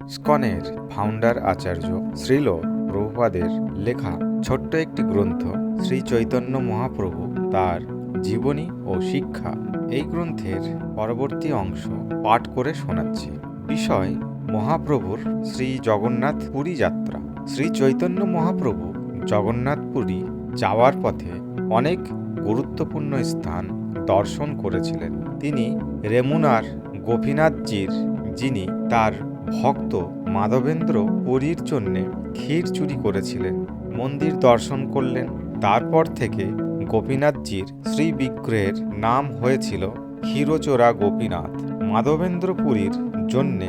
ইসকনের founder আচার্য শ্রীল প্রভুপাদের লেখা ছোট্ট একটি গ্রন্থ শ্রী চৈতন্য মহাপ্রভু তার জীবনী ও শিক্ষা, এই গ্রন্থের পরবর্তী অংশ পাঠ করে শোনাচ্ছি। বিষয়: মহাপ্রভুর শ্রী জগন্নাথ পুরী যাত্রা। শ্রী চৈতন্য মহাপ্রভু জগন্নাথপুরী যাওয়ার পথে অনেক গুরুত্বপূর্ণ স্থান দর্শন করেছিলেন। তিনি রেমুনার গোপীনাথজির, যিনি তার ভক্ত মাধবেন্দ্র পুরীর জন্যে ক্ষীর চুরি করেছিলেন, মন্দির দর্শন করলেন। তারপর থেকে গোপীনাথজির শ্রী বিগ্রহের নাম হয়েছিল ক্ষীরচোরা গোপীনাথ। মাধবেন্দ্র পুরীর জন্যে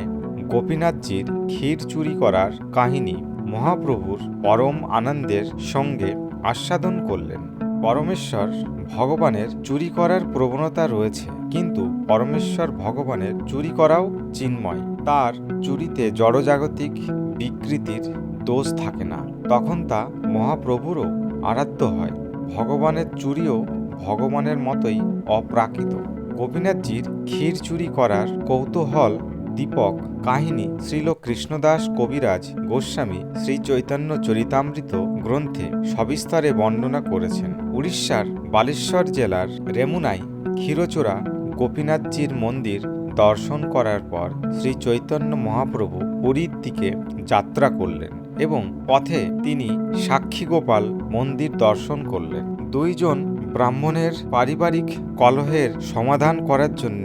গোপীনাথজির ক্ষীর চুরি করার কাহিনী মহাপ্রভুর পরম আনন্দের সঙ্গে আস্বাদন করলেন। পরমেশ্বর ভগবানের চুরি করার প্রবণতা রয়েছে, কিন্তু পরমেশ্বর ভগবানের চুরি করাও চিন্ময়। তার চুরিতে জড়জাগতিক বিকৃতির দোষ থাকে না, তখন তা মহাপ্রভুরও আরাধ্য হয়। ভগবানের চুরিও ভগবানের মতোই অপ্রাকৃত। গোপীনাথজির ক্ষীর চুরি করার কৌতূহল দীপক কাহিনী শ্রীল কৃষ্ণদাস কবিরাজ গোস্বামী শ্রী চৈতন্য চরিতামৃত গ্রন্থে সবিস্তারে বর্ণনা করেছেন। উড়িষ্যার বালেশ্বর জেলার রেমুনায় ক্ষীরচোরা গোপীনাথজির মন্দির দর্শন করার পর শ্রী চৈতন্য মহাপ্রভু পুরীর দিকে যাত্রা করলেন এবং পথে তিনি সাক্ষীগোপাল মন্দির দর্শন করলেন। দুইজন ব্রাহ্মণের পারিবারিক কলহের সমাধান করার জন্য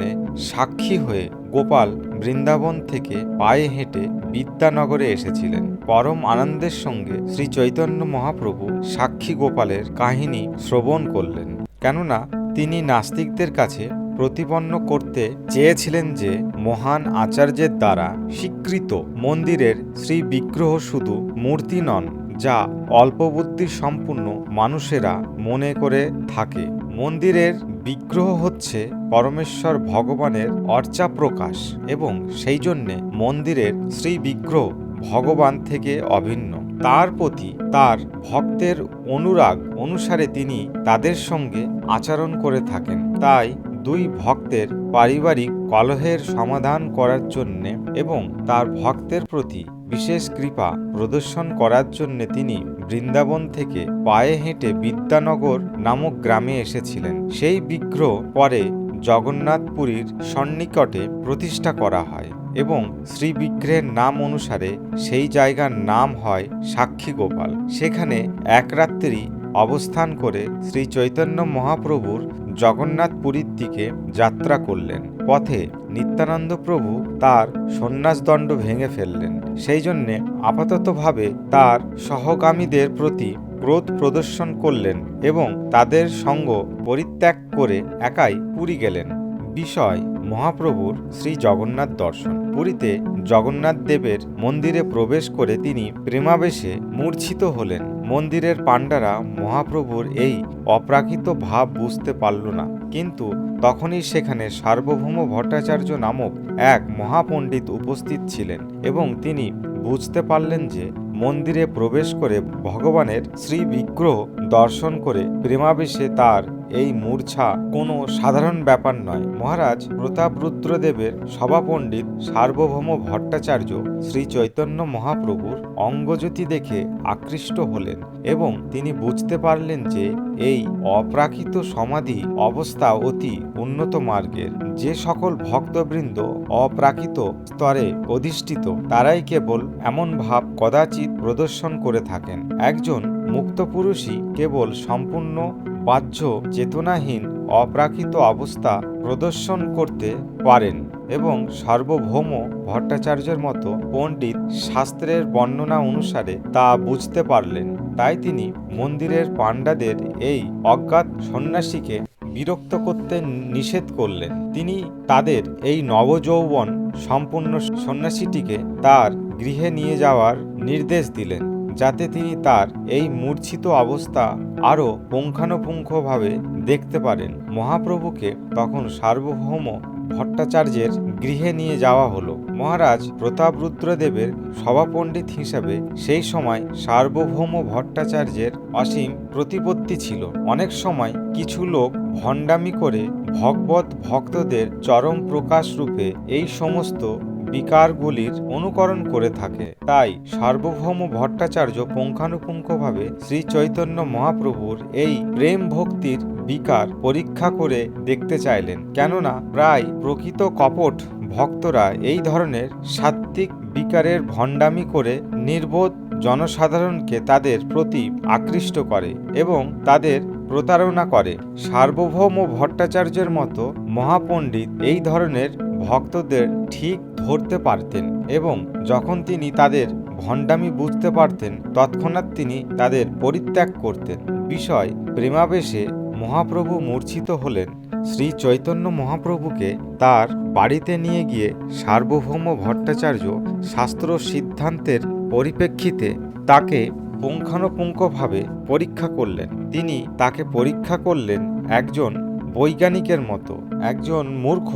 সাক্ষী হয়ে গোপাল বৃন্দাবন থেকে পায়ে হেঁটে বিদ্যানগরে এসেছিলেন। পরম আনন্দের সঙ্গে শ্রী চৈতন্য মহাপ্রভু সাক্ষী গোপালের কাহিনী শ্রবণ করলেন, কেননা তিনি নাস্তিকদের কাছে প্রতিপন্ন করতে চেয়েছিলেন যে মহান আচার্যের দ্বারা স্বীকৃত মন্দিরের শ্রী বিগ্রহ শুধু মূর্তি নন, যা অল্পবুদ্ধি সম্পূর্ণ মানুষেরা মনে করে থাকে। মন্দিরের বিগ্রহ হচ্ছে পরমেশ্বর ভগবানের অর্চা প্রকাশ, এবং সেই জন্যে মন্দিরের শ্রী বিগ্রহ ভগবান থেকে অভিন্ন। তার প্রতি তার ভক্তের অনুরাগ অনুসারে তিনি তাদের সঙ্গে আচরণ করে থাকেন। তাই দুই ভক্তের পারিবারিক কলহের সমাধান করার জন্যে এবং তার ভক্তের প্রতি বিশেষ কৃপা প্রদর্শন করার জন্য তিনি বৃন্দাবন থেকে পায়ে হেঁটে বিদ্যানগর নামক গ্রামে এসেছিলেন। সেই বিগ্রহ পরে জগন্নাথপুরীর সন্নিকটে প্রতিষ্ঠা করা হয় এবং শ্রী বিগ্রহের নাম অনুসারে সেই জায়গার নাম হয় সাক্ষী গোপাল। সেখানে এক রাত্রি অবস্থান করে শ্রী চৈতন্য মহাপ্রভুর জগন্নাথপুরীর দিকে যাত্রা করলেন। পথে নিত্যানন্দ প্রভু তার সন্ন্যাসদণ্ড ভেঙে ফেললেন। সেই জন্যে আপাততভাবে তার সহগামীদের প্রতি ক্রোধ প্রদর্শন করলেন এবং তাদের সঙ্গ পরিত্যাগ করে একাই পুরী গেলেন। বিষয়: মহাপ্রভুর শ্রী জগন্নাথ দর্শন। পুরীতে জগন্নাথ দেবের মন্দিরে প্রবেশ করে তিনি প্রেমাবেশে মূর্ছিত হলেন। মন্দিরের পাণ্ডারা মহাপ্রভুর এই অপ্রাকৃত ভাব বুঝতে পারল না, কিন্তু তখনই সেখানে সার্বভৌম ভট্টাচার্য নামক এক মহাপণ্ডিত উপস্থিত ছিলেন এবং তিনি বুঝতে পারলেন যে মন্দিরে প্রবেশ করে ভগবানের শ্রী বিগ্রহ দর্শন করে প্রেমাবেশে তার এই মূর্ছা কোনো সাধারণ ব্যাপার নয়। মহারাজ প্রতাপরুদ্রদেবের সভাপণ্ডিত সার্বভৌম ভট্টাচার্য শ্রী চৈতন্য মহাপ্রভুর অঙ্গজ্যোতি দেখে আকৃষ্ট হলেন এবং তিনি বুঝতে পারলেন যে এই অপ্রাকৃত সমাধি অবস্থা অতি উন্নত মার্গের। যে সকল ভক্তবৃন্দ অপ্রাকৃত স্তরে অধিষ্ঠিত, তারাই কেবল এমন ভাব কদাচিৎ প্রদর্শন করে থাকেন। একজন মুক্ত পুরুষই কেবল সম্পূর্ণ বাহ্য চেতনাহীন অপ্রাকৃত অবস্থা প্রদর্শন করতে পারেন এবং সার্বভৌম ভট্টাচার্যের মতো পণ্ডিত শাস্ত্রের বর্ণনা অনুসারে তা বুঝতে পারলেন। তাই তিনি মন্দিরের পাণ্ডাদের এই অজ্ঞাত সন্ন্যাসীকে বিরক্ত করতে নিষেধ করলেন। তিনি তাদের এই নবযৌবন সম্পূর্ণ সন্ন্যাসীটিকে তার গৃহে নিয়ে যাওয়ার নির্দেশ দিলেন, যাতে তিনি তার এই মূর্ছিত অবস্থা আরও পুঙ্খানুপুঙ্খভাবে দেখতে পারেন। মহাপ্রভুকে তখন সার্বভৌম ভট্টাচার্যের গৃহে নিয়ে যাওয়া হলো। মহারাজ প্রতাপরুদ্রদেবের সভাপণ্ডিত হিসাবে সেই সময় সার্বভৌম ভট্টাচার্যের অসীম প্রতিপত্তি ছিল। অনেক সময় কিছু লোক ভণ্ডামি করে ভগবত ভক্তদের চরম প্রকাশ রূপে এই সমস্ত বিকারগুলির অনুকরণ করে থাকে। তাই সার্বভৌম ভট্টাচার্য পুঙ্খানুপুঙ্খভাবে শ্রী চৈতন্য মহাপ্রভুর এই প্রেম ভক্তির বিকার পরীক্ষা করে দেখতে চাইলেন, কেননা প্রায় প্রকৃত কপট ভক্তরা এই ধরনের সাত্ত্বিক বিকারের ভণ্ডামি করে নির্বোধ জনসাধারণকে তাদের প্রতি আকৃষ্ট করে এবং তাদের প্রতারণা করে। সার্বভৌম ভট্টাচার্যের মতো মহাপণ্ডিত এই ধরনের ভক্তদের ঠিক ধরতে পারতেন এবং যখন তিনি তাদের ভণ্ডামি বুঝতে পারতেন তৎক্ষণাৎ তিনি তাদের পরিত্যাগ করতেন। বিষয় প্রেমাবেশে মহাপ্রভু মূর্ছিত হলেন। শ্রী চৈতন্য মহাপ্রভুকে তার বাড়িতে নিয়ে গিয়ে সার্বভৌম ভট্টাচার্য শাস্ত্র সিদ্ধান্তের পরিপ্রেক্ষিতে তাকে পুঙ্খানুপুঙ্খভাবে পরীক্ষা করলেন। তিনি তাকে পরীক্ষা করলেন একজন বৈজ্ঞানিকের মতো, একজন মূর্খ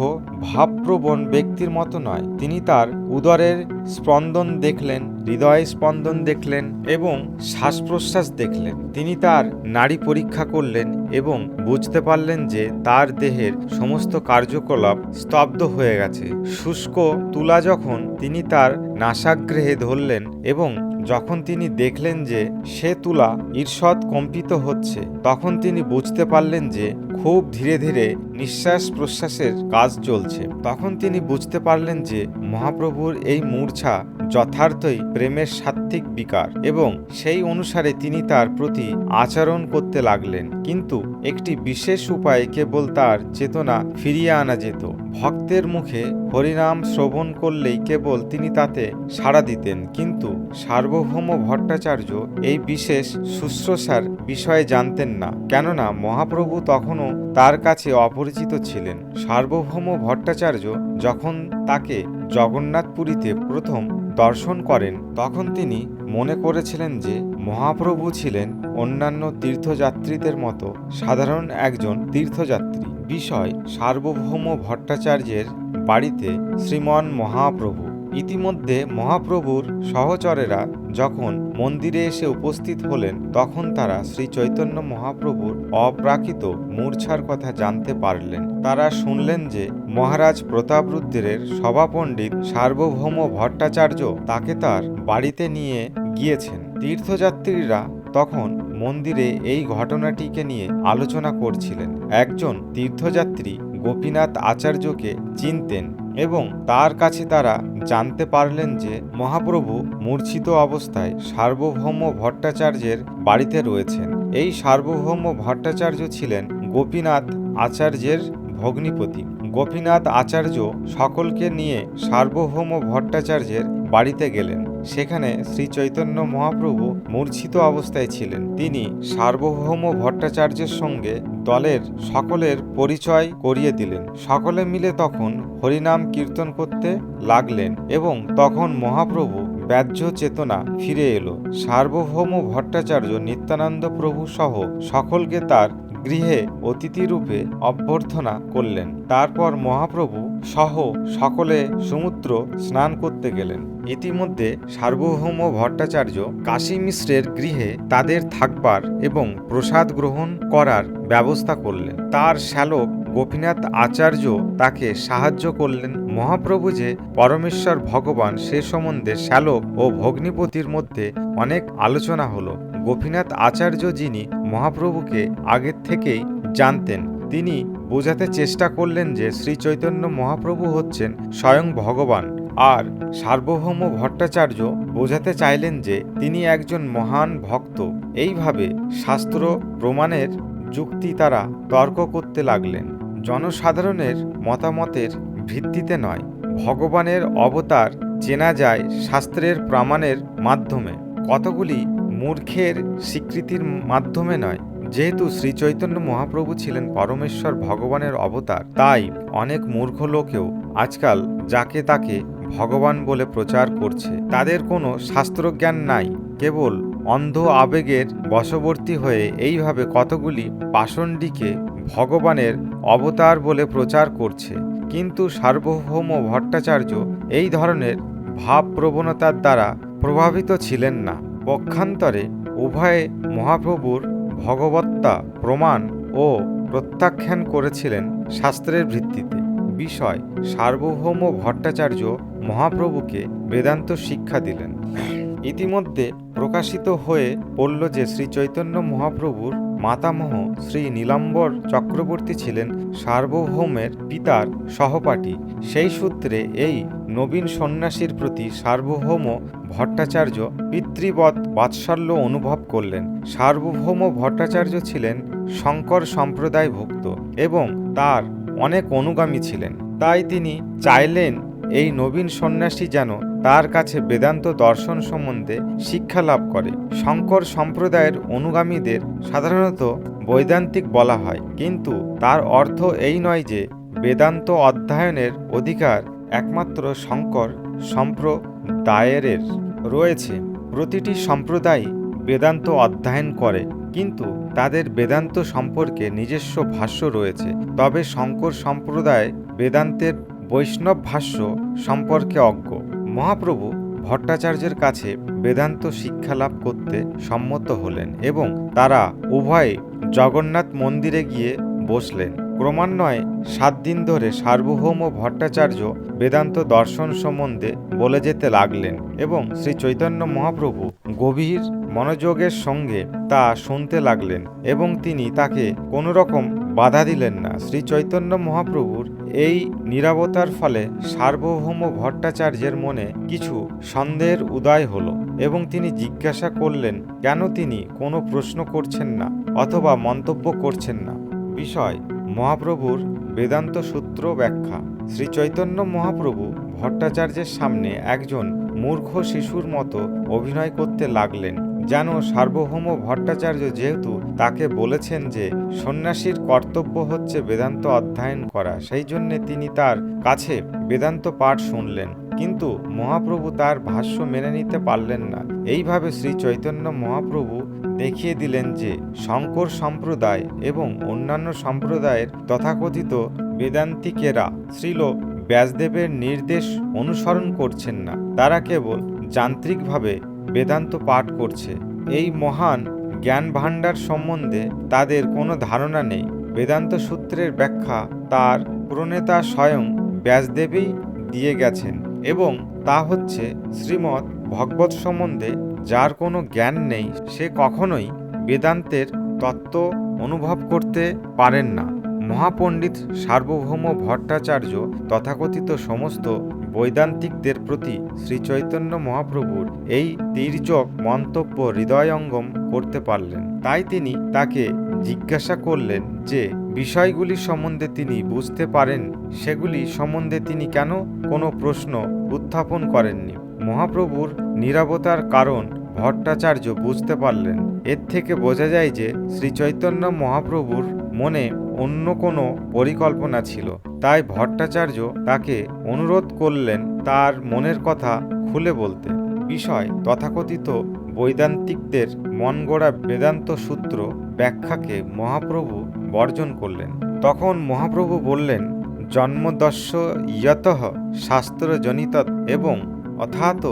ভাবপ্রবণ ব্যক্তির মতো নয়। তিনি তার উদরের স্পন্দন দেখলেন, হৃদয় স্পন্দন দেখলেন এবং শ্বাস প্রশ্বাস দেখলেন। তিনি তার নাড়ি পরীক্ষা করলেন এবং বুঝতে পারলেন যে তার দেহের সমস্ত কার্যকলাপ স্তব্ধ হয়ে গেছে। শুষ্ক তুলা যখন তিনি তার নাসাগ্রেহে ধরলেন এবং যখন তিনি দেখলেন যে সে তুলা ঈর্ষৎ কম্পিত হচ্ছে, তখন তিনি বুঝতে পারলেন যে খুব ধীরে ধীরে নিঃশ্বাস প্রশ্বাসের কাজ চলছে। তখন তিনি বুঝতে পারলেন যে মহাপ্রভুর এই মূর্ছা যথার্থই প্রেমের সাত্ত্বিক বিকার এবং সেই অনুসারে তিনি তার প্রতি আচরণ করতে লাগলেন। কিন্তু একটি বিশেষ উপায়ে কেবল তার চেতনা ফিরিয়ে আনা যেত। ভক্তের মুখে হরিনাম শ্রবণ করলেই কেবল তিনি তাতে সাড়া দিতেন। কিন্তু সার্বভৌম ভট্টাচার্য এই বিশেষ শুশ্রূষার বিষয়ে জানতেন না, কেননা মহাপ্রভু তখনও তার কাছে অপরিচিত ছিলেন। সার্বভৌম ভট্টাচার্য যখন তাকে জগন্নাথপুরীতে প্রথম দর্শন করেন তখন তিনি মনে করেছিলেন যে মহাপ্রভু ছিলেন অন্যান্য তীর্থযাত্রীদের মতো সাধারণ একজন তীর্থযাত্রী। বিষয় সার্বভৌম ভট্টাচার্যের বাড়িতে শ্রীমন মহাপ্রভু। ইতিমধ্যে মহাপ্রভুর সহচরেরা যখন মন্দিরে এসে উপস্থিত হলেন তখন তারা শ্রী চৈতন্য মহাপ্রভুর অপ্রাকৃত মূর্ছার কথা জানতে পারলেন। তারা শুনলেন যে মহারাজ প্রতাপরুদ্রের সভাপণ্ডিত সার্বভৌম ভট্টাচার্য তাকে তার বাড়িতে নিয়ে গিয়েছেন। তীর্থযাত্রীরা তখন মন্দিরে এই ঘটনাটিকে নিয়ে আলোচনা করছিলেন। একজন তীর্থযাত্রী গোপীনাথ আচার্যকে চিনতেন এবং তার কাছে তারা জানতে পারলেন যে মহাপ্রভু মূর্ছিত অবস্থায় সার্বভৌম ভট্টাচার্যের বাড়িতে রয়েছেন। এই সার্বভৌম ভট্টাচার্য ছিলেন গোপীনাথ আচার্যের ভগ্নিপতি। গোপীনাথ আচার্য সকলকে নিয়ে সার্বভৌম ভট্টাচার্যের বাড়িতে গেলেন। সেখানে শ্রী চৈতন্য মহাপ্রভু মূর্ছিত অবস্থায় ছিলেন। তিনি সার্বভৌম ভট্টাচার্যের সঙ্গে দলের সকলের পরিচয় করিয়ে দিলেন। সকলে মিলে তখন হরিনাম কীর্তন করতে লাগলেন এবং তখন মহাপ্রভু ব্যাহ্য চেতনা ফিরে এলো। সার্বভৌম ভট্টাচার্য নিত্যানন্দ প্রভু সহ সকলকে তার গৃহে অতিথিরূপে অভ্যর্থনা করলেন। তারপর মহাপ্রভু সহ সকলে সমুদ্র স্নান করতে গেলেন। ইতিমধ্যে সার্বভৌম ভট্টাচার্য কাশী মিশ্রের গৃহে তাদের থাকবার এবং প্রসাদ গ্রহণ করার ব্যবস্থা করলেন। তার শ্যালক গোপীনাথ আচার্য তাকে সাহায্য করলেন। মহাপ্রভু যে পরমেশ্বর ভগবান সে সম্বন্ধে শ্যালক ও ভগ্নিপতির মধ্যে অনেক আলোচনা হলো। গোপীনাথ আচার্য, যিনি মহাপ্রভুকে আগের থেকেই জানতেন, তিনি বোঝাতে চেষ্টা করলেন যে শ্রী চৈতন্য মহাপ্রভু হচ্ছেন স্বয়ং ভগবান, আর সার্বভৌম ভট্টাচার্য বোঝাতে চাইলেন যে তিনি একজন মহান ভক্ত। এইভাবে শাস্ত্র প্রমাণের যুক্তি তারা তর্ক করতে লাগলেন। জনসাধারণের মতামতের ভিত্তিতে নয়, ভগবানের অবতার চেনা যায় শাস্ত্রের প্রমাণের মাধ্যমে, কতগুলি মূর্খের স্বীকৃতির মাধ্যমে নয়। যেহেতু শ্রী চৈতন্য মহাপ্রভু ছিলেন পরমেশ্বর ভগবানের অবতার, তাই অনেক মূর্খ লোকেও আজকাল যাকে তাকে ভগবান বলে প্রচার করছে। তাদের কোনো শাস্ত্রজ্ঞান নাই, কেবল অন্ধ আবেগের বশবর্তী হয়ে এইভাবে কতগুলি পাষণ্ডীকে ভগবানের অবতার বলে প্রচার করছে। কিন্তু সার্বভৌম ভট্টাচার্য এই ধরনের ভাবপ্রবণতার দ্বারা প্রভাবিত ছিলেন না। পক্ষান্তরে উভয়ে মহাপ্রভুর ভগবত্তা প্রমাণ ও প্রত্যাখ্যান করেছিলেন শাস্ত্রের ভিত্তিতে। বিষয় সার্বভৌম ভট্টাচার্য মহাপ্রভুকে বেদান্ত শিক্ষা দিলেন। ইতিমধ্যে প্রকাশিত হয়ে পড়ল যে শ্রী চৈতন্য মহাপ্রভুর মাতামহ শ্রী নীলাম্বর চক্রবর্তী ছিলেন সার্বভৌমের পিতার সহপাঠী। সেই সূত্রে এই নবীন সন্ন্যাসীর প্রতি সার্বভৌম ভট্টাচার্য পিতৃবৎ বাৎসল্য অনুভব করলেন। সার্বভৌম ভট্টাচার্য ছিলেন শঙ্কর সম্প্রদায়ভুক্ত এবং তার অনেক অনুগামী ছিলেন। তাই তিনি চাইলেন এই নবীন সন্ন্যাসী যেন তার কাছে বেদান্ত দর্শন সম্বন্ধে শিক্ষা লাভ করে। শঙ্কর সম্প্রদায়ের অনুগামীদের সাধারণত বৈদান্তিক বলা হয়, কিন্তু তার অর্থ এই নয় যে বেদান্ত অধ্যয়নের অধিকার একমাত্র শঙ্কর সম্প্রদায়ের রয়েছে। প্রতিটি সম্প্রদায় বেদান্ত অধ্যয়ন করে, কিন্তু তাদের বেদান্ত সম্পর্কে নিজস্ব ভাষ্য রয়েছে। তবে শঙ্কর সম্প্রদায় বেদান্তের বৈষ্ণব ভাষ্য সম্পর্কে অজ্ঞ। মহাপ্রভু ভট্টাচার্যের কাছে বেদান্ত শিক্ষা লাভ করতে সম্মত হলেন এবং তারা উভয়ে জগন্নাথ মন্দিরে গিয়ে বসলেন। ক্রমান্বয়ে 7 দিন ধরে সার্বভৌম ভট্টাচার্য বেদান্ত দর্শন সম্বন্ধে বলে যেতে লাগলেন এবং শ্রী চৈতন্য মহাপ্রভু গভীর মনোযোগের সঙ্গে তা শুনতে লাগলেন এবং তিনি তাকে কোনো রকম বাধা দিলেন না। শ্রী চৈতন্য মহাপ্রভুর এই নীরবতার ফলে সার্বভৌম ভট্টাচার্যের মনে কিছু সন্দেহের উদয় হলো এবং তিনি জিজ্ঞাসা করলেন কেন তিনি কোনো প্রশ্ন করছেন না অথবা মন্তব্য করছেন না। বিষয়: মহাপ্রভুর বেদান্ত সূত্র ব্যাখ্যা। শ্রী চৈতন্য মহাপ্রভু ভট্টাচার্যের সামনে একজন মূর্খ শিশুর মতো অভিনয় করতে লাগলেন, যেন সার্বভৌম ভট্টাচার্য যেহেতু তাকে বলেছেন যে সন্ন্যাসীর কর্তব্য হচ্ছে বেদান্ত অধ্যয়ন করা, সেই জন্যে তিনি তার কাছে বেদান্ত পাঠ শুনলেন। কিন্তু মহাপ্রভু তার ভাষ্য মেনে নিতে পারলেন না। এইভাবে শ্রী চৈতন্য মহাপ্রভু দেখিয়ে দিলেন যে শঙ্কর সম্প্রদায় এবং অন্যান্য সম্প্রদায়ের তথাকথিত বেদান্তিকেরা শ্রীল ব্যাসদেবের নির্দেশ অনুসরণ করছেন না, তারা কেবল যান্ত্রিকভাবে বেদান্ত পাঠ করছে। এই মহান জ্ঞান ভাণ্ডার সম্বন্ধে তাদের কোনো ধারণা নেই। বেদান্ত সূত্রের ব্যাখ্যা তার প্রণেতা স্বয়ং ব্যাসদেবই দিয়ে গেছেন এবং তা হচ্ছে শ্রীমদ্ ভগবৎ সম্বন্ধে যার কোনো জ্ঞান নেই সে কখনোই বেদান্তের তত্ত্ব অনুভব করতে পারেন না। মহাপণ্ডিত সার্বভৌম ভট্টাচার্য তথাকথিত সমস্ত বৈদান্তিকদের প্রতি শ্রী চৈতন্য মহাপ্রভুর এই তির্যক মন্তব্য হৃদয়ঙ্গম করতে পারলেন। তাই তিনি তাকে জিজ্ঞাসা করলেন যে বিষয়গুলি সম্বন্ধে তিনি বুঝতে পারেন সেগুলি সম্বন্ধে তিনি কেন কোনো প্রশ্ন উত্থাপন করেননি। মহাপ্রভুর নীরবতার কারণ ভট্টাচার্য বুঝতে পারলেন। এর থেকে বোঝা যায় যে শ্রী চৈতন্য মহাপ্রভুর মনে অন্য কোনো পরিকল্পনা ছিল। তাই ভট্টাচার্য তাকে অনুরোধ করলেন তার মনের কথা খুলে বলতে। বিষয়: তথাকথিত বৈদান্তিকদের মনগড়া বেদান্ত সূত্র ব্যাখ্যাকে মহাপ্রভু বর্জন করলেন। তখন মহাপ্রভু বললেন, জন্মদস্য ইয়তঃ শাস্ত্রজনিত এবং অথাত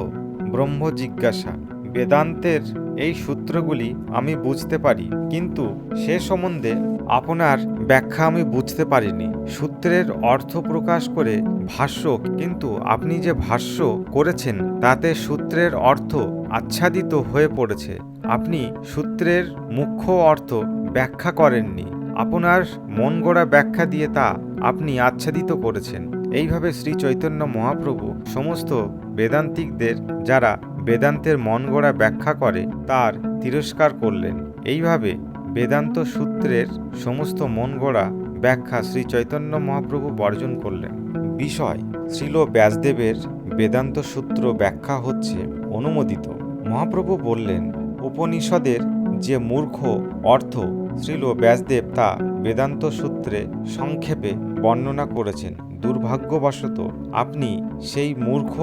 ব্রহ্ম জিজ্ঞাসা। বেদান্তের এই সূত্রগুলি আমি বুঝতে পারি, কিন্তু সে সম্বন্ধে আপনার ব্যাখ্যা আমি বুঝতে পারিনি। সূত্রের অর্থ প্রকাশ করে ভাষ্য, কিন্তু আপনি যে ভাষ্য করেছেন তাতে সূত্রের অর্থ আচ্ছাদিত হয়ে পড়েছে। আপনি সূত্রের মুখ্য অর্থ ব্যাখ্যা করেননি, আপনার মন গড়া ব্যাখ্যা দিয়ে তা আপনি আচ্ছাদিত করেছেন। এইভাবে শ্রী চৈতন্য মহাপ্রভু সমস্ত বেদান্তিকদের যারা বেদান্তের মন গড়া ব্যাখ্যা করে তার তিরস্কার করলেন। এইভাবে বেদান্ত সূত্রের সমস্ত মন গড়া ব্যাখ্যা শ্রী চৈতন্য মহাপ্রভু বর্জন করলেন। বিষয়: শ্রীল ব্যাসদেবের বেদান্ত সূত্র ব্যাখ্যা হচ্ছে অনুমোদিত। মহাপ্রভু বললেন, উপনিষদের যে মূর্খ অর্থ শ্রীল ব্যাসদেব তা বেদান্ত সূত্রে সংক্ষেপে বর্ণনা করেছেন। দুর্ভাগ্যবশত আপনি সেই মুখ্য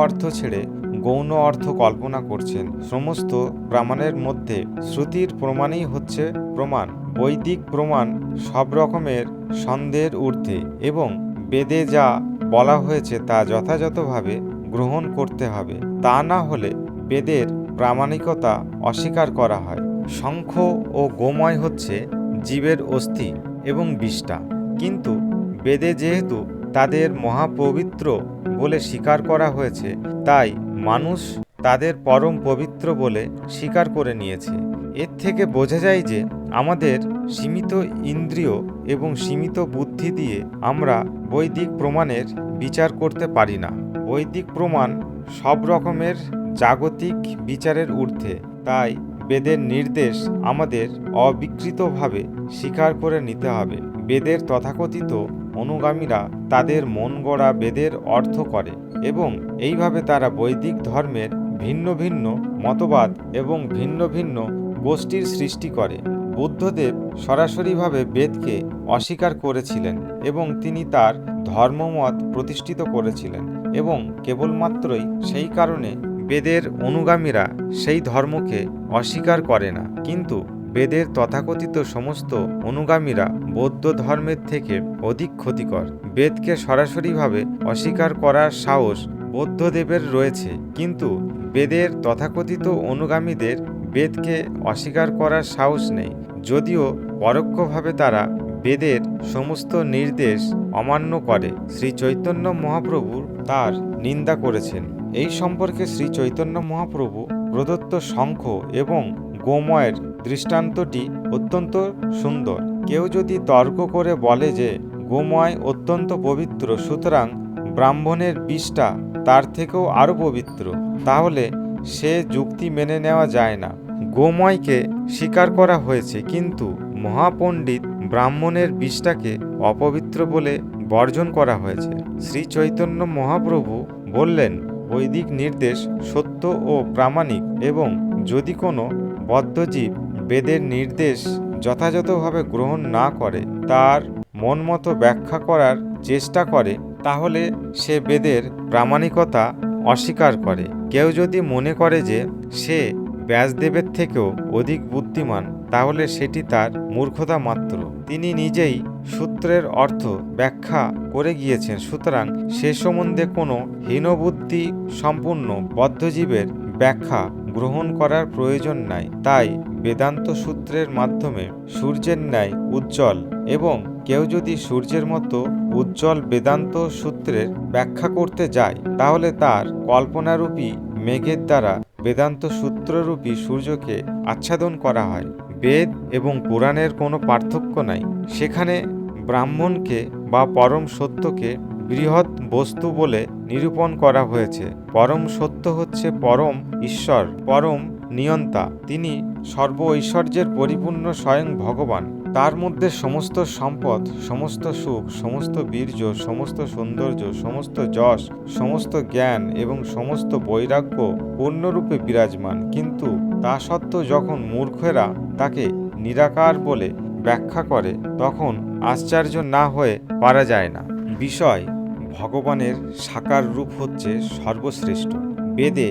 অর্থ ছেড়ে গৌণ অর্থ কল্পনা করছেন। সমস্ত প্রমাণের মধ্যে শ্রুতির প্রমাণই হচ্ছে প্রমাণ। বৈদিক প্রমাণ সব রকমের সন্দেহের ঊর্ধ্বে এবং বেদে যা বলা হয়েছে তা যথাযথভাবে গ্রহণ করতে হবে। তা না হলে বেদের প্রামাণিকতা অস্বীকার করা হয়। শঙ্খ ও গোময় হচ্ছে জীবের অস্থি এবং বিষ্ঠা, কিন্তু বেদে যেহেতু তাদের মহাপবিত্র বলে স্বীকার করা হয়েছে, তাই মানুষ তাদের পরম পবিত্র বলে স্বীকার করে নিয়েছে। এর থেকে বোঝা যায় যে আমাদের সীমিত ইন্দ্রিয় এবং সীমিত বুদ্ধি দিয়ে আমরা বৈদিক প্রমাণের বিচার করতে পারি না। বৈদিক প্রমাণ সব রকমের জাগতিক বিচারের ঊর্ধ্বে, তাই বেদের নির্দেশ আমাদের অবিকৃতভাবে স্বীকার করে নিতে হবে। বেদের তথাকথিত অনুগামীরা তাদের মন গড়া বেদের অর্থ করে এবং এইভাবে তারা বৈদিক ধর্মের ভিন্ন ভিন্ন মতবাদ এবং ভিন্ন ভিন্ন গোষ্ঠীর সৃষ্টি করে। বুদ্ধদেব সরাসরিভাবে বেদকে অস্বীকার করেছিলেন এবং তিনি তার ধর্মমত প্রতিষ্ঠিত করেছিলেন এবং কেবলমাত্রই সেই কারণে বেদের অনুগামীরা সেই ধর্মকে অস্বীকার করে না। কিন্তু বেদের তথাকথিত সমস্ত অনুগামীরা বৌদ্ধ ধর্মের থেকে অধিক ক্ষতিকর। বেদকে সরাসরিভাবে অস্বীকার করার সাহস বৌদ্ধদেবের রয়েছে, কিন্তু বেদের তথাকথিত অনুগামীদের বেদকে অস্বীকার করার সাহস নেই, যদিও পরোক্ষভাবে তারা বেদের সমস্ত নির্দেশ অমান্য করে। শ্রী চৈতন্য মহাপ্রভু তার নিন্দা করেছেন। এই সম্পর্কে শ্রী চৈতন্য মহাপ্রভু প্রদত্ত শঙ্খ এবং গোময়ের দৃষ্টান্তটি অত্যন্ত সুন্দর। কেউ যদি তর্ক করে বলে যে গোময় অত্যন্ত পবিত্র, সুতরাং ব্রাহ্মণের বিষটা তার থেকেও আরও পবিত্র, তাহলে সে যুক্তি মেনে নেওয়া যায় না। গোময়কে স্বীকার করা হয়েছে, কিন্তু মহাপণ্ডিত ব্রাহ্মণের বিষটাকে অপবিত্র বলে বর্জন করা হয়েছে। শ্রী চৈতন্য মহাপ্রভু বললেন, বৈদিক নির্দেশ সত্য ও প্রামাণিক এবং যদি কোনো বদ্ধজীব বেদের নির্দেশ যথাযথভাবে গ্রহণ না করে, তার মন মতো ব্যাখ্যা করার চেষ্টা করে, তাহলে সে বেদের প্রামাণিকতা অস্বীকার করে। কেউ যদি মনে করে যে সে ব্যাসদেবের থেকেও অধিক বুদ্ধিমান, তাহলে সেটি তার মূর্খতা মাত্র। তিনি নিজেই সূত্রের অর্থ ব্যাখ্যা করে গিয়েছেন, সুতরাং সে সম্বন্ধে কোনো হীনবুদ্ধি সম্পূর্ণ বদ্ধজীবের ব্যাখ্যা গ্রহণ করার প্রয়োজন নাই। তাই বেদান্ত সূত্রের মাধ্যমে সূর্যের ন্যায় উজ্জ্বল, এবং কেউ যদি সূর্যের মতো উজ্জ্বল বেদান্ত সূত্রের ব্যাখ্যা করতে যায়, তাহলে তার কল্পনারূপী মেঘের দ্বারা বেদান্ত সূত্ররূপী সূর্যকে আচ্ছাদন করা হয়। বেদ এবং পুরাণের কোনো পার্থক্য নাই। সেখানে ব্রাহ্মণকে বা পরম সত্যকে বৃহৎ বস্তু বলে নিরূপণ করা হয়েছে। পরম সত্য হচ্ছে পরম ঈশ্বর, পরম নিয়ন্তা। তিনি সর্ব ঐশ্বর্যের পরিপূর্ণ স্বয়ং ভগবান। তার মধ্যে সমস্ত সম্পদ, সমস্ত সুখ, সমস্ত বীর্য, সমস্ত সৌন্দর্য, সমস্ত যশ, সমস্ত জ্ঞান এবং সমস্ত বৈরাগ্য পূর্ণরূপে বিরাজমান। কিন্তু তা সত্ত্বেও যখন মূর্খেরা তাকে নিরাকার বলে ব্যাখ্যা করে, তখন আশ্চর্য না হয়ে পারা যায় না। বিষয় ভগবানের সাকার রূপ হচ্ছে সর্বশ্রেষ্ঠ। বেদে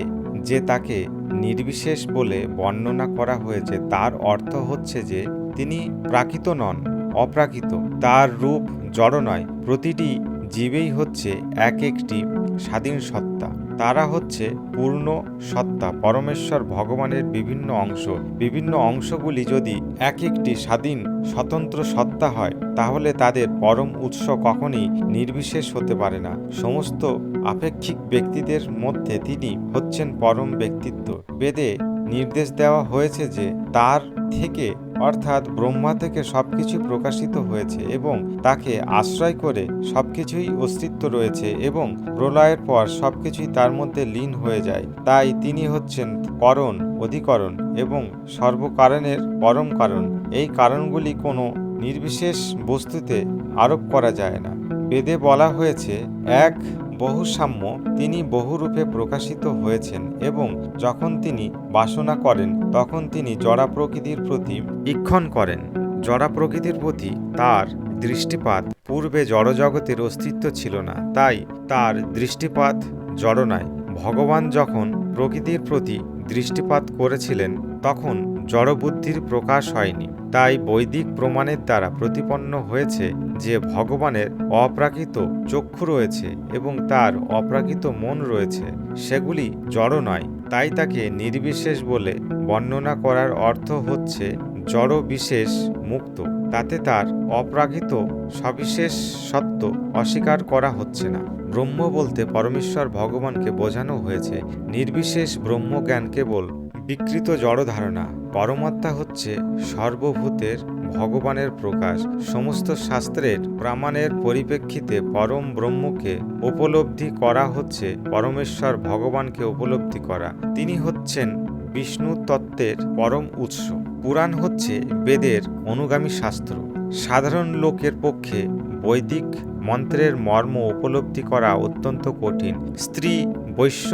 যে তাকে নির্বিশেষ বলে বর্ণনা করা হয়েছে, তার অর্থ হচ্ছে যে তিনি প্রাকৃত নন, অপ্রাকৃত। তার রূপ জড় নয়। প্রতিটি জীবেই হচ্ছে এক একটি স্বাধীন সত্তা। তারা হচ্ছে পূর্ণ সত্তা, পরমেশ্বর ভগবানের বিভিন্ন অংশ। বিভিন্ন অংশগুলি যদি এক একটি স্বাধীন স্বতন্ত্র সত্তা হয়, তাহলে তাদের পরম উৎস কখনই নির্বিশেষ হতে পারে না। সমস্ত আপেক্ষিক ব্যক্তিদের মধ্যে তিনি হচ্ছেন পরম ব্যক্তিত্ব। বেদে নির্দেশ দেওয়া হয়েছে যে তার থেকে, অর্থাৎ ব্রহ্মা থেকে সবকিছু প্রকাশিত হয়েছে এবং তাকে আশ্রয় করে সবকিছুই অস্তিত্ব রয়েছে এবং প্রলয়ের পর সবকিছুই তার মধ্যে লীন হয়ে যায়। তাই তিনি হচ্ছেন করণ, অধিকরণ এবং সর্বকারণের পরম কারণ। এই কারণগুলি কোনো নির্বিশেষ বস্তুতে আরোপ করা যায় না। বেদে বলা হয়েছে এক বহুসাম্য, তিনি বহুরূপে প্রকাশিত হয়েছেন এবং যখন তিনি বাসনা করেন, তখন তিনি জড়া প্রকৃতির প্রতি ঈক্ষণ করেন। জড়া প্রকৃতির প্রতি তার দৃষ্টিপাত, পূর্বে জড়জগতের অস্তিত্ব ছিল না, তাই তার দৃষ্টিপাত জড় নয়। ভগবান যখন প্রকৃতির প্রতি দৃষ্টিপাত করেছিলেন, তখন জড়বুদ্ধির প্রকাশ হয়নি। তাই বৈদিক প্রমাণের দ্বারা প্রতিপন্ন হয়েছে যে ভগবানের অপ্রাকৃত চক্ষু রয়েছে এবং তার অপ্রাকৃত মন রয়েছে, সেগুলি জড় নয়। তাই তাকে নির্বিশেষ বলে বর্ণনা করার অর্থ হচ্ছে জড় বিশেষ মুক্ত। তাতে তার অপ্রাকৃত সবিশেষ সত্য অস্বীকার করা হচ্ছে না। ব্রহ্ম বলতে পরমেশ্বর ভগবানকে বোঝানো হয়েছে। নির্বিশেষ ব্রহ্মজ্ঞান কেবল বিকৃত জড় ধারণা। পরমাত্মা হচ্ছে সর্বভূতের ভগবানের প্রকাশ। সমস্ত শাস্ত্রের প্রমাণের পরিপ্রেক্ষিতে পরম ব্রহ্মকে উপলব্ধি করা হচ্ছে পরমেশ্বর ভগবানকে উপলব্ধি করা। তিনি হচ্ছেন বিষ্ণু তত্ত্বের পরম উৎস। পুরাণ হচ্ছে বেদের অনুগামী শাস্ত্র। সাধারণ লোকের পক্ষে বৈদিক মন্ত্রের মর্ম উপলব্ধি করা অত্যন্ত কঠিন। স্ত্রী, বৈশ্য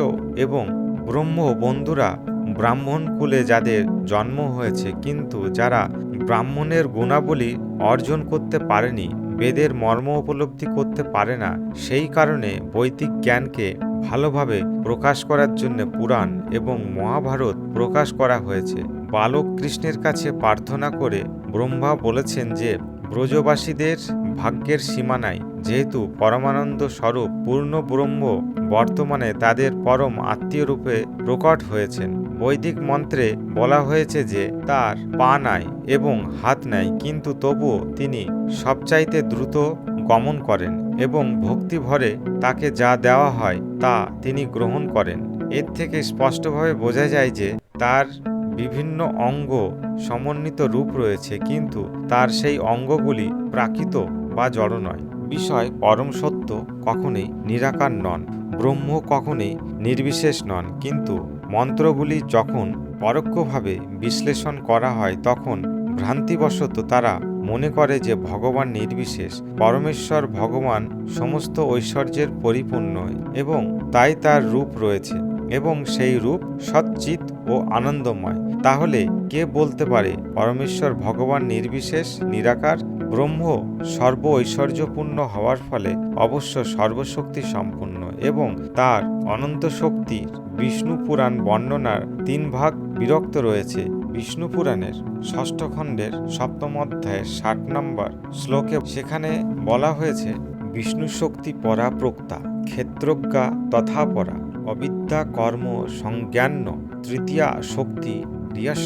এবং ব্রহ্ম বন্ধুরা ব্রাহ্মণ কুলে যাদের জন্ম হয়েছে, কিন্তু যারা ব্রাহ্মণের গুণাবলী অর্জন করতে পারেনি, বেদের মর্ম উপলব্ধি করতে পারে না, সেই কারণে বৈদিক জ্ঞানকে ভালোভাবে প্রকাশ করার জন্য পুরাণ এবং মহাভারত প্রকাশ করা হয়েছে। বালক কৃষ্ণের কাছে প্রার্থনা করে ব্রহ্মা বলেছেন যে ব্রজবাসীদের ভাগ্যের সীমা নাই। যেহেতু পরমানন্দ স্বরূপ পূর্ণ ব্রহ্ম বর্তমানে তাদের পরম আত্মীয় রূপে প্রকট হয়েছেন। বৈদিক মন্ত্রে বলা হয়েছে যে তার পা নাই এবং হাত নাই, কিন্তু তবুও তিনি সবচাইতে দ্রুত গমন করেন এবং ভক্তি ভরে তাকে যা দেওয়া হয় তা তিনি গ্রহণ করেন। এর থেকে স্পষ্টভাবে বোঝা যায় যে তার বিভিন্ন অঙ্গ সমন্বিত রূপ রয়েছে, কিন্তু তার সেই অঙ্গগুলি প্রাকৃত বা জড় নয়। বিষয় পরম সত্য কখনোই নিরাকার নন, ব্রহ্ম কখনোই নির্বিশেষ নন, কিন্তু মন্ত্রগুলি যখন পরোক্ষভাবে বিশ্লেষণ করা হয় তখন ভ্রান্তিবশত তারা মনে করে যে ভগবান নির্বিশেষ। পরমেশ্বর ভগবান সমস্ত ঐশ্বর্যের পরিপূর্ণ এবং তাই তার রূপ রয়েছে এবং সেই রূপ সচ্চিৎ ও আনন্দময়। তাহলে কে বলতে পারে পরমেশ্বর ভগবান নির্বিশেষ, নিরাকার? ব্রহ্ম সর্ব ঐশ্বর্যপূর্ণ হওয়ার ফলে অবশ্য সর্বশক্তি সম্পন্ন এবং তার অনন্ত শক্তি বিষ্ণু পুরাণ বর্ণনার 3 ভাগ বিভক্ত রয়েছে। বিষ্ণু পুরাণের 6ষ্ঠ খণ্ডের 7ম অধ্যায়ের 60 নম্বর শ্লোকে সেখানে বলা হয়েছে, বিষ্ণু শক্তি পরা প্রোক্তা ক্ষেত্রজ্ঞা তথা পরা অবিদ্যা কর্ম সংজ্ঞান্য তৃতীয়া শক্তি রিয়ার।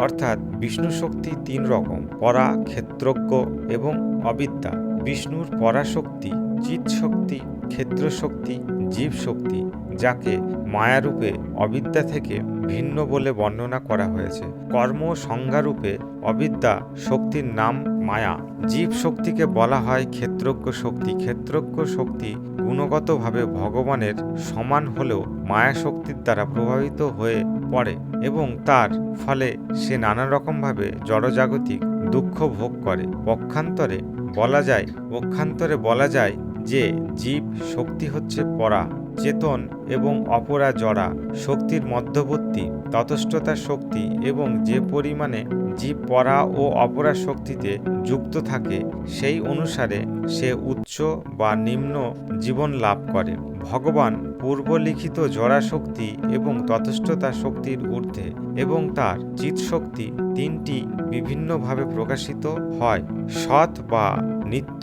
অর্থাৎ বিষ্ণু শক্তি 3 রকম: পরা, ক্ষেত্রজ্ঞ এবং অবিদ্যা। বিষ্ণুর পরাশক্তি চিৎ শক্তি, ক্ষেত্র শক্তি জীব শক্তি, যাকে মায়ারূপে অবিদ্যা থেকে ভিন্ন বলে বর্ণনা করা হয়েছে। কর্ম সংজ্ঞারূপে অবিদ্যা শক্তির নাম মায়া। জীব শক্তিকে বলা হয় ক্ষেত্রজ্ঞ শক্তি। ক্ষেত্রজ্ঞ শক্তি গুণগতভাবে ভগবানের সমান হলেও মায়া শক্তির দ্বারা প্রভাবিত হয়ে পড়ে এবং তার ফলে সে নানা রকমভাবে জড়জাগতিক দুঃখ ভোগ করে। পক্ষান্তরে বলা যায় যে জীব শক্তি হচ্ছে পরা চেতন এবং অপরা জড়া শক্তির মধ্যবর্তী ততস্থতা শক্তি, এবং যে পরিমাণে জীব পরা ও অপরা শক্তিতে যুক্ত থাকে সেই অনুসারে সে উচ্চ বা নিম্ন জীবন লাভ করে। ভগবান পূর্বলিখিত জড়া শক্তি এবং ততস্থতা শক্তির ঊর্ধ্বে এবং তার চিৎ শক্তি 3টি বিভিন্নভাবে প্রকাশিত হয়: সৎ বা নিত্য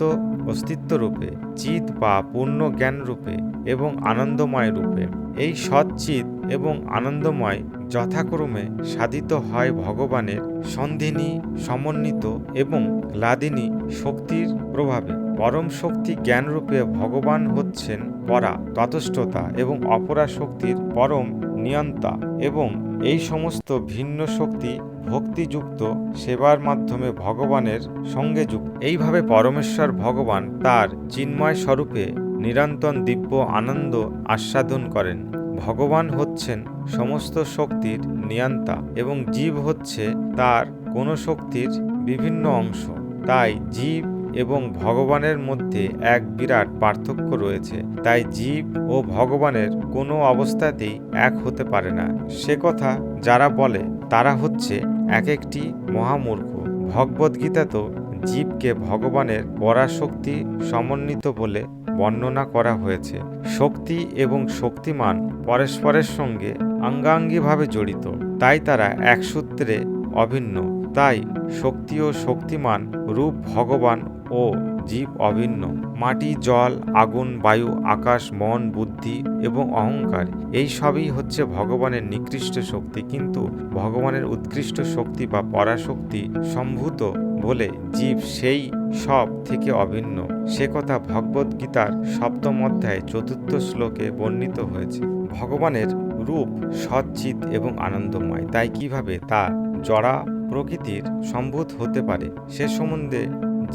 অস্তিত্ব রূপে, চিৎ বা পূর্ণ জ্ঞান রূপে এবং আনন্দময় রূপে। এই সৎচিৎ এবং আনন্দময় যথাক্রমে সাধিত হয় ভগবানের সন্ধিনী, সমন্বিত এবং লাদিনী শক্তির প্রভাবে। পরম শক্তি জ্ঞানরূপে ভগবান হচ্ছেন পরা ততস্থতা এবং অপরা শক্তির পরম নিয়ন্তা, এবং এই সমস্ত ভিন্ন শক্তি ভক্তিযুক্ত সেবার মাধ্যমে ভগবানের সঙ্গে যুক্ত। এইভাবে পরমেশ্বর ভগবান তার চিন্ময় স্বরূপে নিরন্তর দিব্য আনন্দ আস্বাদন করেন। ভগবান হচ্ছেন সমস্ত শক্তির নিয়ন্তা এবং জীব হচ্ছে তার কোনো শক্তির বিভিন্ন অংশ। তাই জীব এবং ভগবানের মধ্যে এক বিরাট পার্থক্য রয়েছে। তাই জীব ও ভগবানের কোনো অবস্থাতেই এক হতে পারে না। সে কথা যারা বলে তারা হচ্ছে এক একটি মহামূর্খ। ভগবদ্গীতা তো জীবকে ভগবানের পরাশক্তি সমন্বিত বলে বর্ণনা করা হয়েছে। শক্তি এবং শক্তিমান পরস্পরের সঙ্গে অঙ্গাঙ্গিভাবে জড়িত, তাই তারা এক সূত্রে অভিন্ন। তাই শক্তি ও শক্তিমান রূপ ভগবান ও জীব অভিন্ন। মাটি, জল, আগুন, বায়ু, আকাশ, মন, বুদ্ধি এবং অহংকার এই সবই হচ্ছে ভগবানের নিকৃষ্ট শক্তি, কিন্তু ভগবানের উৎকৃষ্ট শক্তি বা পরাশক্তি সম্ভূত বলে জীব সেই সব থেকে অভিন্ন। সে কথা ভগবদ্গীতার 7ম অধ্যায় 4th শ্লোকে বর্ণিত হয়েছে। ভগবানের রূপ সচ্চিৎ এবং আনন্দময়, তাই কিভাবে তা জড়া প্রকৃতির সম্ভূত হতে পারে সে সম্বন্ধে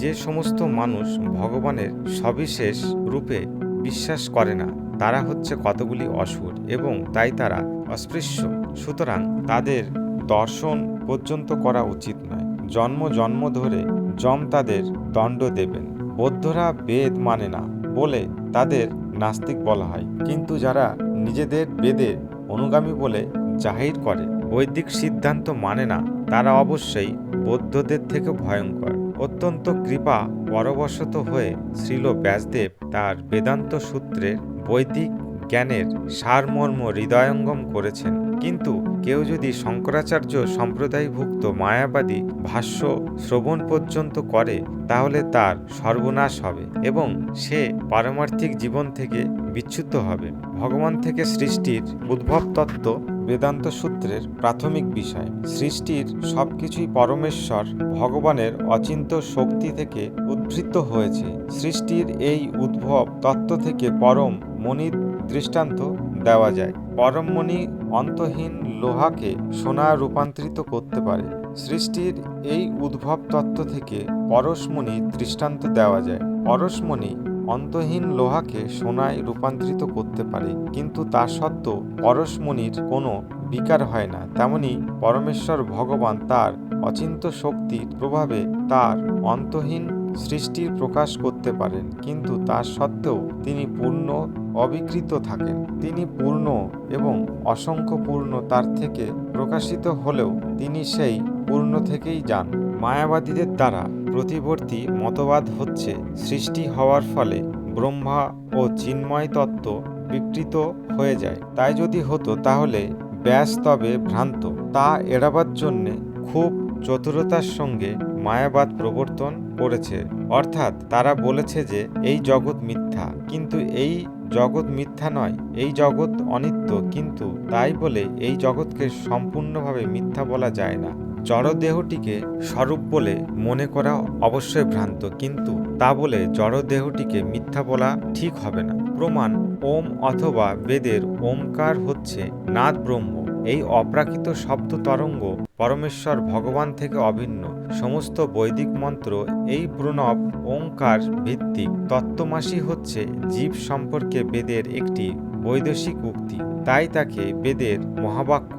যে সমস্ত মানুষ ভগবানের সবিশেষ রূপে বিশ্বাস করে না তারা হচ্ছে কতগুলি অসুর এবং তাই তারা অস্পৃশ্য। সুতরাং তাদের দর্শন পর্যন্ত করা উচিত নয়। জন্ম জন্ম ধরে যম তাদের দণ্ড দেবেন। বৌদ্ধরা বেদ মানে না বলে তাদের নাস্তিক বলা হয়, কিন্তু যারা নিজেদের বেদের অনুগামী বলে জাহির করে, বৈদিক সিদ্ধান্ত মানে না, তারা অবশ্যই বৌদ্ধদের থেকে ভয়ঙ্কর। অত্যন্ত কৃপা পরবশত হয়ে শ্রীল ব্যাসদেব তার বেদান্ত সূত্রের বৈদিক জ্ঞানের সারমর্ম হৃদয়ঙ্গম করেছেন, কিন্তু কেউ যদি শঙ্করাচার্য সম্প্রদায়ভুক্ত মায়াবাদী ভাষ্য শ্রবণ পর্যন্ত করে তাহলে তার সর্বনাশ হবে এবং সে পারমার্থিক জীবন থেকে বিচ্যুত হবে। ভগবান থেকে সৃষ্টির উদ্ভব তত্ত্ব বেদান্ত সূত্রের প্রাথমিক বিষয়। সৃষ্টির সবকিছুই পরমেশ্বর ভগবানের অচিন্ত্য শক্তি থেকে উদ্ভূত হয়েছে। সৃষ্টির এই উদ্ভব তত্ত্ব থেকে পরম মণির দৃষ্টান্ত দেওয়া যায়। পরম মণি অন্তহীন লোহাকে সোনা রূপান্তরিত করতে পারে। সৃষ্টির এই উদ্ভব তত্ত্ব থেকে পরশমণির দৃষ্টান্ত দেওয়া যায়। পরশমণি অন্তহীন লোহাকে সোনায় রূপান্তরিত করতে পারে, কিন্তু তা সত্ত্বেও পরশমণির কোনো বিকার হয় না। তেমনি পরমেশ্বর ভগবান তার অচিন্ত্য শক্তির প্রভাবে তার অন্তহীন সৃষ্টির প্রকাশ করতে পারেন, কিন্তু তা সত্ত্বেও তিনি পূর্ণ অবিকৃত থাকেন। তিনি পূর্ণ এবং অসংখ্য পূর্ণ তার থেকে প্রকাশিত হলেও তিনি সেই পূর্ণ থেকেই যান। মায়াবাদীদের দ্বারা প্রতিবর্তী মতবাদ হচ্ছে সৃষ্টি হওয়ার ফলে ব্রহ্মা ও চিন্ময় তত্ত্ব বিকৃত হয়ে যায়। তাই যদি হতো তাহলে ব্যাস তবে ভ্রান্ত। তা এড়াবার জন্যে খুব চতুরতার সঙ্গে মায়াবাদ প্রবর্তন করেছে। অর্থাৎ তারা বলেছে যে এই জগৎ মিথ্যা, কিন্তু এই জগৎ মিথ্যা নয়, এই জগৎ অনিত্য, কিন্তু তাই বলে এই জগৎকে সম্পূর্ণভাবে মিথ্যা বলা যায় না। জড়দেহটিকে স্বরূপ বলে মনে করা অবশ্যই ভ্রান্ত, কিন্তু তা বলে জড়দেহটিকে মিথ্যা বলা ঠিক হবে না। প্রমাণ: ওম অথবা বেদের ওমকার হচ্ছে নাদ ব্রহ্ম। এই অপ্রাকৃত শব্দ তরঙ্গ পরমেশ্বর ভগবান থেকে অভিন্ন। সমস্ত বৈদিক মন্ত্র এই প্রণব ওঙ্কার ভিত্তিক। তত্ত্বমাসি হচ্ছে জীব সম্পর্কে বেদের একটি বৈদেশিক উক্তি, তাই তাকে বেদের মহাবাক্য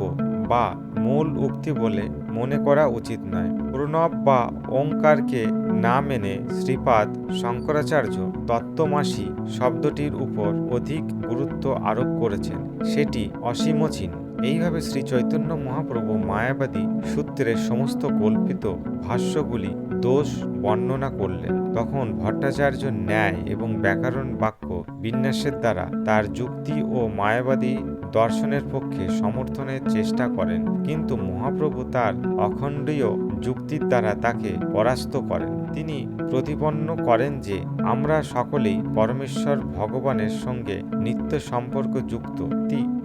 বা মূল উক্তি বলে মনে করা উচিত নয়। প্রণব বা ওঙ্কারকে না মেনে শ্রীপাদ শঙ্করাচার্য তত্ত্বমাসি শব্দটির উপর অধিক গুরুত্ব আরোপ করেছেন, সেটি অসীমচিহ্ন। এইভাবে শ্রী চৈতন্য মহাপ্রভু মায়াবাদী সূত্রের সমস্ত কল্পিত ভাষ্যগুলি দোষ বর্ণনা করলেন। তখন ভট্টাচার্য ন্যায় এবং ব্যাকরণ বাক্য বিন্যাসের দ্বারা তার যুক্তি ও মায়াবাদী দর্শনের পক্ষে সমর্থনের চেষ্টা করেন, কিন্তু মহাপ্রভু তার অখণ্ডীয় যুক্তির দ্বারা তাকে পরাস্ত করেন। তিনি প্রতিপন্ন করেন যে আমরা সকলেই পরমেশ্বর ভগবানের সঙ্গে নিত্য সম্পর্ক যুক্ত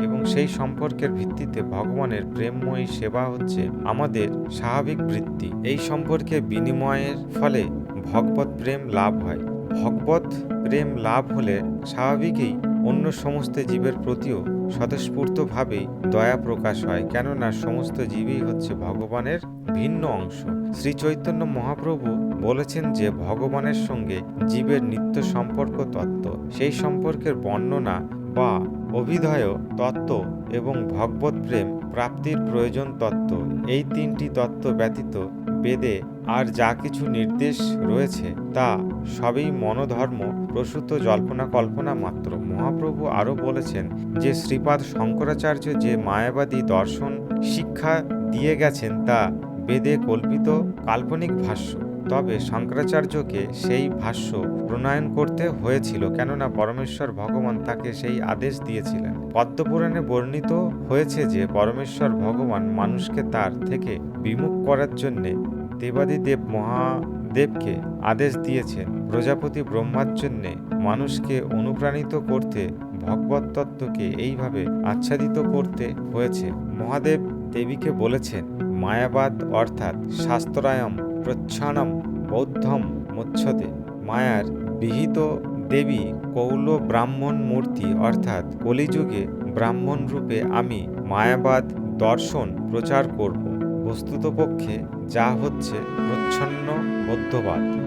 এবং সেই সম্পর্কের ভিত্তিতে ভগবানের প্রেমময়ী সেবা হচ্ছে আমাদের স্বাভাবিক বৃত্তি। এই সম্পর্কে বিনিময়ের ফলে ভগবত প্রেম লাভ হয়। ভগবত প্রেম লাভ হলে স্বাভাবিকই অন্য সমস্ত জীবের প্রতিও স্বতঃস্ফূর্তভাবেই দয়া প্রকাশ হয়, কেননা সমস্ত জীবই হচ্ছে ভগবানের ভিন্ন অংশ। শ্রী চৈতন্য মহাপ্রভু বলেছেন যে ভগবানের সঙ্গে জীবের নিত্য সম্পর্ক তত্ত্ব, সেই সম্পর্কের বর্ণনা বা অভিধয় তত্ত্ব এবং ভগবত প্রেম প্রাপ্তির প্রয়োজন তত্ত্ব, এই তিনটি তত্ত্ব ব্যতীত বেদে আর যা কিছু নির্দেশ রয়েছে তা সবই মনোধর্ম প্রসূত জল্পনা কল্পনা মাত্র। মহাপ্রভু আরও বলেছেন যে শ্রীপাদ শঙ্করাচার্য যে মায়াবাদী দর্শন শিক্ষা দিয়ে গেছেন তা বেদে কল্পিত কাল্পনিক ভাষ্য। তবে শঙ্করাচার্যকে সেই ভাষ্য প্রণয়ন করতে হয়েছিল, কেননা পরমেশ্বর ভগবান তাকে সেই আদেশ দিয়েছিলেন। পদ্মপুরাণে বর্ণিত হয়েছে যে পরমেশ্বর ভগবান মানুষকে তার থেকে বিমুখ করার জন্যে দেবাদিদেব মহাদেব দেবকে আদেশ দিয়েছেন প্রজাপতি ব্রহ্মার জন্যে মানুষকে অনুপ্রাণিত করতে ভগবত তত্ত্বকে এইভাবে আচ্ছাদিত করতে হয়েছে। মহাদেব দেবীকে বলেছেন, মায়াবাদ অর্থাৎ শাস্ত্রায়ম প্রচ্ছন্নম বৌদ্ধম মুচ্ছতে। মায়ার বিহিত দেবী কৌল ব্রাহ্মণ মূর্তি অর্থাৎ কলিযুগে ব্রাহ্মণ রূপে আমি মায়াবাদ দর্শন প্রচার করব। বস্তুতপক্ষে যা হচ্ছে প্রচ্ছন্ন বৌদ্ধবাদ।